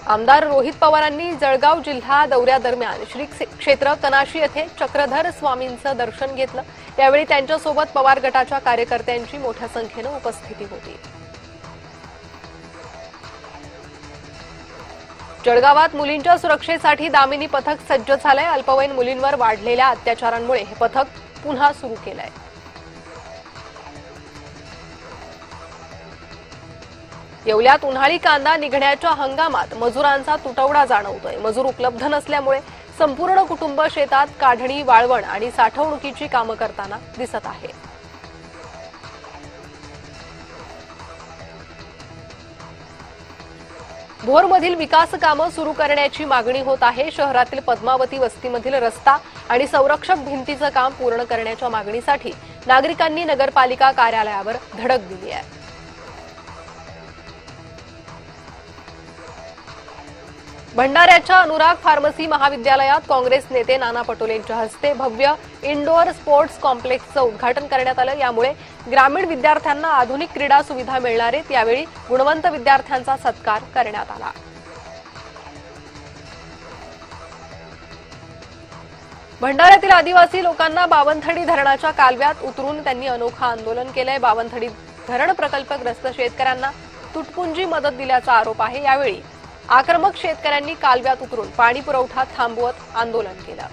आमदार रोहित पवारांनी जळगाव जिल्हा दौऱ्यादरम्यान श्री क्षेत्र कनाशी येथे चक्रधर स्वामींचं दर्शन घेतलं। यावेळी त्यांच्यासोबत पवार गटाच्या कार्यकर्त्यांची मोठ्या संख्येने उपस्थिती होती। जळगावात मुलींच्या सुरक्षेसाठी दामिनी पथक सज्ज झालंय। अल्पवयीन मुलींवर वाढलेल्या अत्याचारांमुळे हे पथक पुन्हा सुरू केलंय। येवल्यात उन्हाळी कांदा निघण्याच्या हंगामात मजुरांचा तुटवडा जाणवतोय। मजूर उपलब्ध नसल्यामुळे संपूर्ण कुटुंब शेतात काढणी, वाळवण आणि साठवणुकीची कामं करताना दिसत आहे। भोरमधील विकास कामं सुरू करण्याची मागणी होत आहे। शहरातील पद्मावती वस्तीमधील रस्ता आणि संरक्षक भिंतीचं काम पूर्ण करण्याच्या मागणीसाठी नागरिकांनी नगरपालिका कार्यालयावर धडक दिली आहे। भंडाऱ्याच्या अनुराग फार्मसी महाविद्यालयात काँग्रेस नेते नाना पटोलेंच्या हस्ते भव्य इंडोअर स्पोर्ट्स कॉम्प्लेक्सचं उद्घाटन करण्यात आलं। यामुळे ग्रामीण विद्यार्थ्यांना आधुनिक क्रीडा सुविधा मिळणार आहेत। यावेळी गुणवंत विद्यार्थ्यांचा सत्कार करण्यात आला। भंडाऱ्यातील आदिवासी लोकांना बावनथडी धरणाच्या कालव्यात उतरून त्यांनी अनोखं आंदोलन केलंय। बावनथडी धरण प्रकल्पग्रस्त शेतकऱ्यांना तुटपुंजी मदत दिल्याचा आरोप आहे। यावेळी आक्रमक शेतकऱ्यांनी कालव्यात उतरून पाणी पुरवठा थांबवत आंदोलन केलं।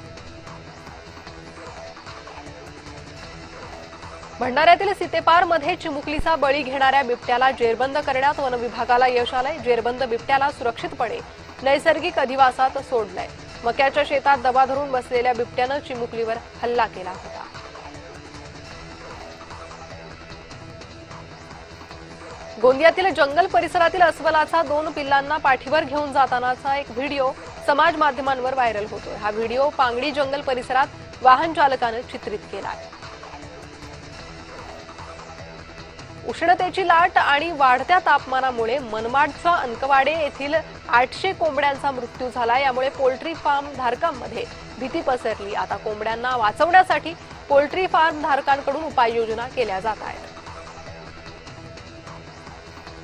भंडाऱ्यातील सितेपारमध्ये चिमुकलीचा बळी घेणाऱ्या बिबट्याला जेरबंद करण्यात वन विभागाला यश आलंय। जेरबंद बिबट्याला सुरक्षितपणे नैसर्गिक अधिवासात सोडलंय। मक्याच्या शेतात दबा धरून बसलेल्या बिबट्यानं चिमुकलीवर हल्ला केला होता। गोंदियातील जंगल परिसरातील अस्वलाचा 2 पिल्लांना पाठीवर घेऊन जातानाचा एक व्हिडिओ समाज माध्यमांवर व्हायरल होतोय। हा व्हिडिओ पांगडी जंगल परिसरात वाहन चालकाने चित्रित केलाय। उष्णतेची लाट आणि वाढत्या तापमानामुळे मनमाडच्या अंकवाडे येथील 800 कोंबड्यांचा मृत्यू झाला। यामुळे पोल्ट्री फार्म धारकांमध्ये भीती पसरली। आता कोंबड्यांना वाचवण्यासाठी पोल्ट्री फार्म धारकांकडून उपाययोजना केल्या जात आहेत।